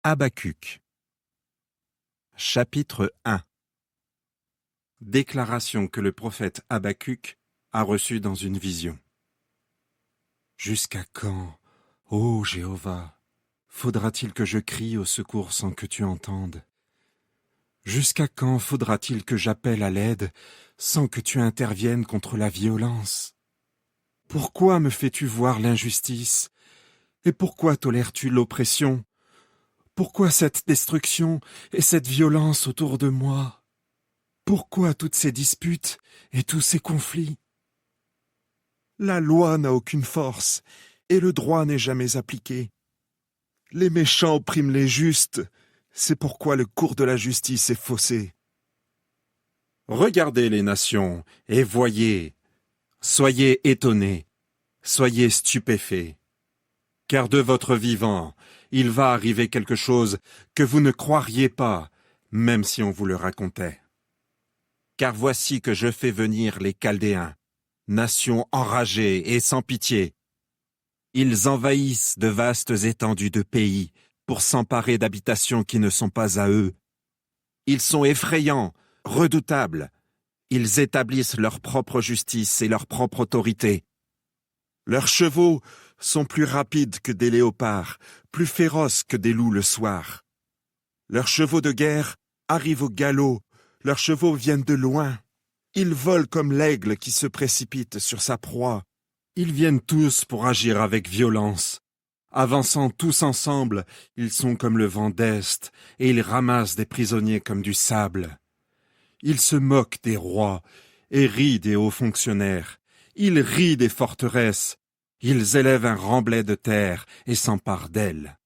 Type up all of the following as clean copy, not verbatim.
Habacuc. Chapitre 1. Déclaration que le prophète Habacuc a reçue dans une vision. Jusqu'à quand, ô Jéhovah, faudra-t-il que je crie au secours sans que tu entendes? Jusqu'à quand faudra-t-il que j'appelle à l'aide sans que tu interviennes contre la violence? Pourquoi me fais-tu voir l'injustice? Et pourquoi tolères-tu l'oppression? Pourquoi cette destruction et cette violence autour de moi? Pourquoi toutes ces disputes et tous ces conflits? La loi n'a aucune force et le droit n'est jamais appliqué. Les méchants oppriment les justes, c'est pourquoi le cours de la justice est faussé. Regardez les nations et voyez, soyez étonnés, soyez stupéfaits. Car de votre vivant, il va arriver quelque chose que vous ne croiriez pas, même si on vous le racontait. Car voici que je fais venir les Chaldéens, nation enragée et sans pitié. Ils envahissent de vastes étendues de pays pour s'emparer d'habitations qui ne sont pas à eux. Ils sont effrayants, redoutables. Ils établissent leur propre justice et leur propre autorité. Leurs chevaux sont plus rapides que des léopards, plus féroces que des loups le soir. Leurs chevaux de guerre arrivent au galop, leurs chevaux viennent de loin. Ils volent comme l'aigle qui se précipite sur sa proie. Ils viennent tous pour agir avec violence. Avançant tous ensemble, ils sont comme le vent d'Est, et ils ramassent des prisonniers comme du sable. Ils se moquent des rois, et rient des hauts fonctionnaires. Ils rient des forteresses. Ils élèvent un remblai de terre et s'emparent d'elles.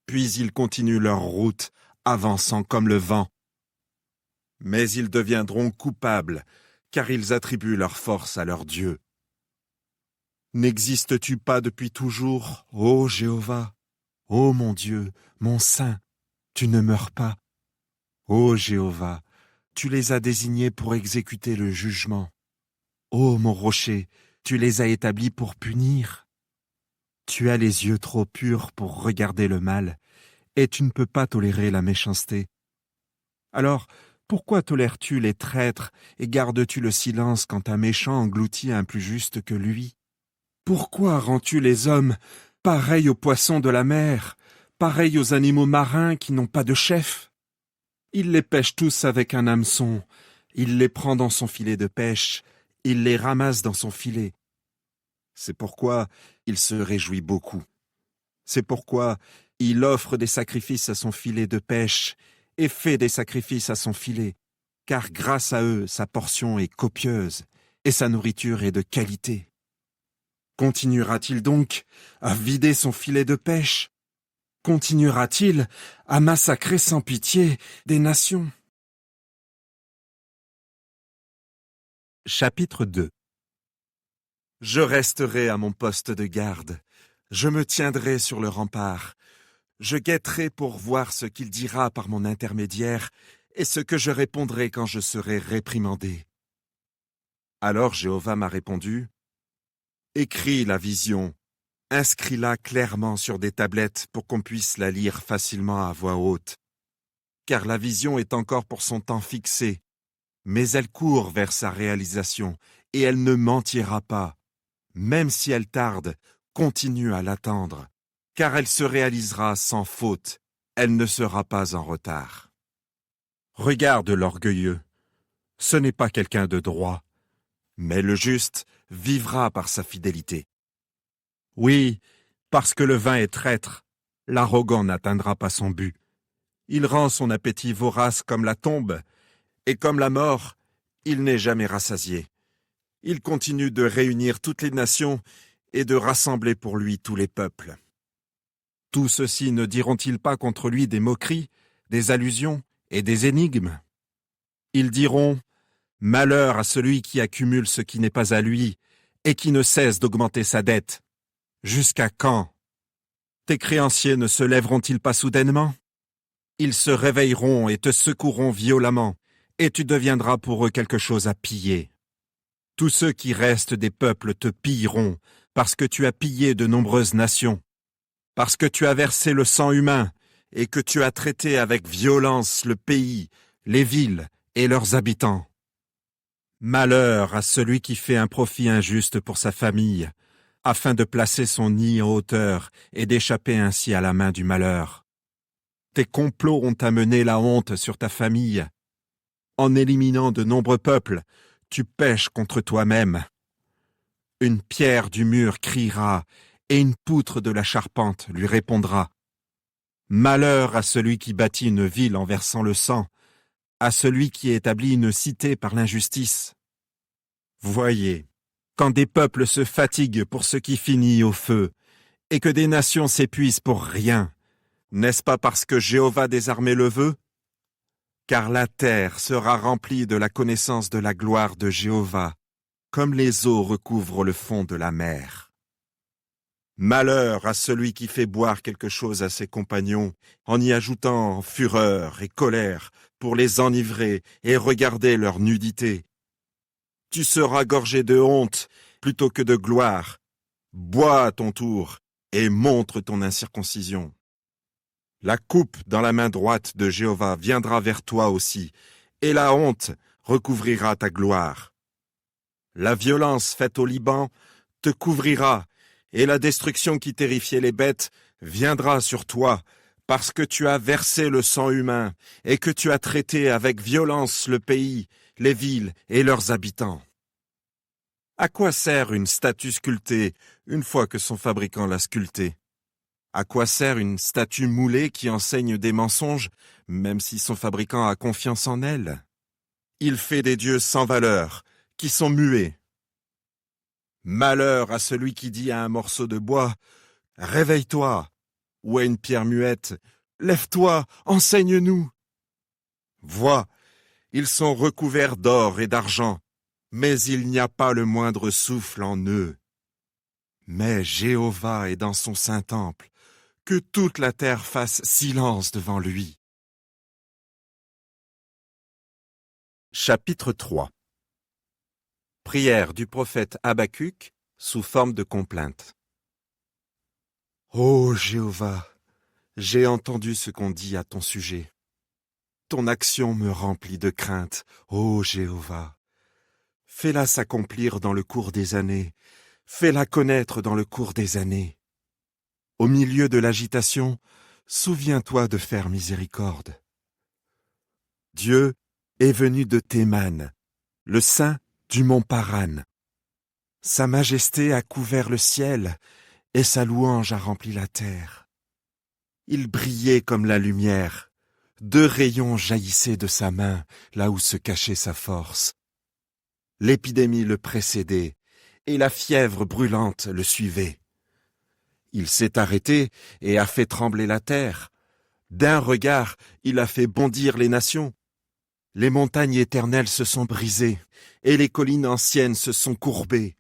Puis ils continuent leur route, avançant comme le vent. Mais ils deviendront coupables, car ils attribuent leur force à leur Dieu. N'existes-tu pas depuis toujours, ô Jéhovah? Ô mon Dieu, mon Saint, tu ne meurs pas. Ô Jéhovah, tu les as désignés pour exécuter le jugement. Ô mon rocher, tu les as établis pour punir. Tu as les yeux trop purs pour regarder le mal, et tu ne peux pas tolérer la méchanceté. Alors, pourquoi tolères-tu les traîtres et gardes-tu le silence quand un méchant engloutit un plus juste que lui? Pourquoi rends-tu les hommes pareils aux poissons de la mer, pareils aux animaux marins qui n'ont pas de chef? Il les pêche tous avec un hameçon, il les prend dans son filet de pêche, il les ramasse dans son filet. C'est pourquoi il se réjouit beaucoup. C'est pourquoi il offre des sacrifices à son filet de pêche et fait des sacrifices à son filet, car grâce à eux, sa portion est copieuse et sa nourriture est de qualité. Continuera-t-il donc à vider son filet de pêche? Continuera-t-il à massacrer sans pitié des nations? Chapitre 2. Je resterai à mon poste de garde, je me tiendrai sur le rempart, je guetterai pour voir ce qu'il dira par mon intermédiaire et ce que je répondrai quand je serai réprimandé. Alors Jéhovah m'a répondu, « Écris la vision, inscris-la clairement sur des tablettes pour qu'on puisse la lire facilement à voix haute. Car la vision est encore pour son temps fixé, mais elle court vers sa réalisation et elle ne mentira pas. Même si elle tarde, continue à l'attendre, car elle se réalisera sans faute, elle ne sera pas en retard. Regarde l'orgueilleux, ce n'est pas quelqu'un de droit, mais le juste vivra par sa fidélité. Oui, parce que le vin est traître, l'arrogant n'atteindra pas son but. Il rend son appétit vorace comme la tombe, et comme la mort, il n'est jamais rassasié. Il continue de réunir toutes les nations et de rassembler pour lui tous les peuples. Tous ceux-ci ne diront-ils pas contre lui des moqueries, des allusions et des énigmes? Ils diront « Malheur à celui qui accumule ce qui n'est pas à lui et qui ne cesse d'augmenter sa dette. Jusqu'à quand? Tes créanciers ne se lèveront-ils pas soudainement? Ils se réveilleront et te secoueront violemment, et tu deviendras pour eux quelque chose à piller. Tous ceux qui restent des peuples te pilleront, parce que tu as pillé de nombreuses nations, parce que tu as versé le sang humain et que tu as traité avec violence le pays, les villes et leurs habitants. Malheur à celui qui fait un profit injuste pour sa famille, afin de placer son nid en hauteur et d'échapper ainsi à la main du malheur. Tes complots ont amené la honte sur ta famille. En éliminant de nombreux peuples, tu pèches contre toi-même. Une pierre du mur criera, et une poutre de la charpente lui répondra. Malheur à celui qui bâtit une ville en versant le sang, à celui qui établit une cité par l'injustice. Voyez, quand des peuples se fatiguent pour ce qui finit au feu, et que des nations s'épuisent pour rien, n'est-ce pas parce que Jéhovah des armées le veut? Car la terre sera remplie de la connaissance de la gloire de Jéhovah, comme les eaux recouvrent le fond de la mer. Malheur à celui qui fait boire quelque chose à ses compagnons, en y ajoutant fureur et colère, pour les enivrer et regarder leur nudité. Tu seras gorgé de honte plutôt que de gloire. Bois à ton tour et montre ton incirconcision. La coupe dans la main droite de Jéhovah viendra vers toi aussi, et la honte recouvrira ta gloire. La violence faite au Liban te couvrira, et la destruction qui terrifiait les bêtes viendra sur toi, parce que tu as versé le sang humain, et que tu as traité avec violence le pays, les villes et leurs habitants. À quoi sert une statue sculptée une fois que son fabricant l'a sculptée? À quoi sert une statue moulée qui enseigne des mensonges, même si son fabricant a confiance en elle? Il fait des dieux sans valeur, qui sont muets. Malheur à celui qui dit à un morceau de bois, « Réveille-toi » ou à une pierre muette, « Lève-toi, enseigne-nous » Vois, ils sont recouverts d'or et d'argent, mais il n'y a pas le moindre souffle en eux. Mais Jéhovah est dans son saint temple, que toute la terre fasse silence devant lui. Chapitre 3. Prière du prophète Habacuc sous forme de complainte. Ô Jéhovah, j'ai entendu ce qu'on dit à ton sujet. Ton action me remplit de crainte, ô Jéhovah. Fais-la s'accomplir dans le cours des années, fais-la connaître dans le cours des années. Au milieu de l'agitation, souviens-toi de faire miséricorde. Dieu est venu de Théman, le saint du mont Paran. Sa majesté a couvert le ciel, et sa louange a rempli la terre. Il brillait comme la lumière, 2 rayons jaillissaient de sa main, là où se cachait sa force. L'épidémie le précédait, et la fièvre brûlante le suivait. Il s'est arrêté et a fait trembler la terre. D'un regard, il a fait bondir les nations. Les montagnes éternelles se sont brisées, et les collines anciennes se sont courbées.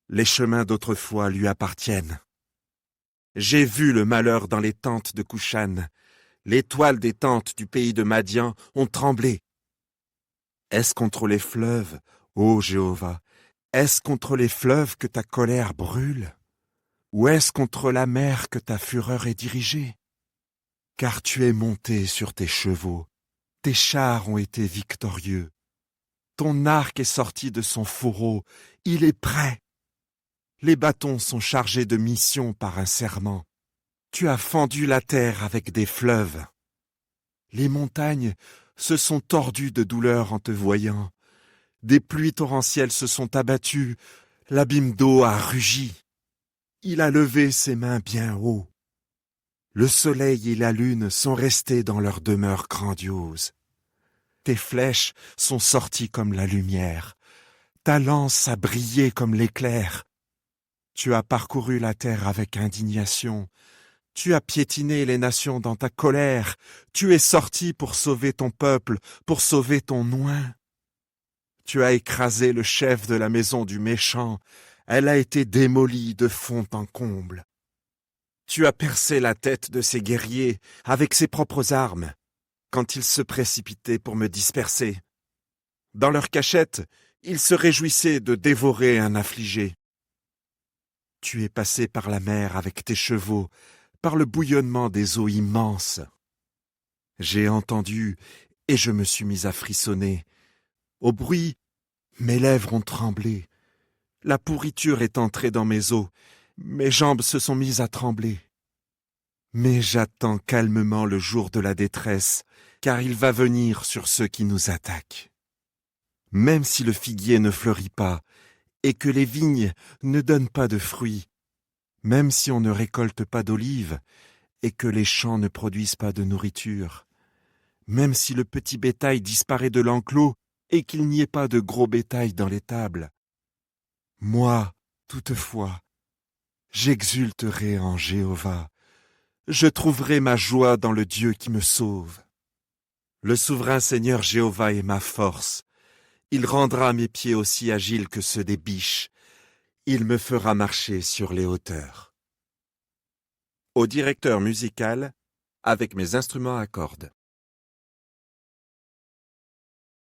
Les chemins d'autrefois lui appartiennent. J'ai vu le malheur dans les tentes de Couchan. Les toiles des tentes du pays de Madian ont tremblé. Est-ce contre les fleuves, ô Jéhovah, est-ce contre les fleuves que ta colère brûle? Ou est-ce contre la mer que ta fureur est dirigée? Car tu es monté sur tes chevaux, tes chars ont été victorieux. Ton arc est sorti de son fourreau, il est prêt. Les bâtons sont chargés de mission par un serment. Tu as fendu la terre avec des fleuves. Les montagnes se sont tordues de douleur en te voyant. Des pluies torrentielles se sont abattues, l'abîme d'eau a rugi. Il a levé ses mains bien haut. Le soleil et la lune sont restés dans leur demeure grandiose. Tes flèches sont sorties comme la lumière. Ta lance a brillé comme l'éclair. Tu as parcouru la terre avec indignation. Tu as piétiné les nations dans ta colère. Tu es sorti pour sauver ton peuple, pour sauver ton oint. Tu as écrasé le chef de la maison du méchant. Elle a été démolie de fond en comble. Tu as percé la tête de ces guerriers avec ses propres armes, quand ils se précipitaient pour me disperser. Dans leur cachette, ils se réjouissaient de dévorer un affligé. Tu es passé par la mer avec tes chevaux, par le bouillonnement des eaux immenses. J'ai entendu, et je me suis mis à frissonner. Au bruit, mes lèvres ont tremblé. La pourriture est entrée dans mes os. Mes jambes se sont mises à trembler. Mais j'attends calmement le jour de la détresse, car il va venir sur ceux qui nous attaquent. Même si le figuier ne fleurit pas, et que les vignes ne donnent pas de fruits, même si on ne récolte pas d'olives, et que les champs ne produisent pas de nourriture, même si le petit bétail disparaît de l'enclos, et qu'il n'y ait pas de gros bétail dans l'étable, moi, toutefois, j'exulterai en Jéhovah. Je trouverai ma joie dans le Dieu qui me sauve. Le souverain Seigneur Jéhovah est ma force. Il rendra mes pieds aussi agiles que ceux des biches. Il me fera marcher sur les hauteurs. Au directeur musical, avec mes instruments à cordes.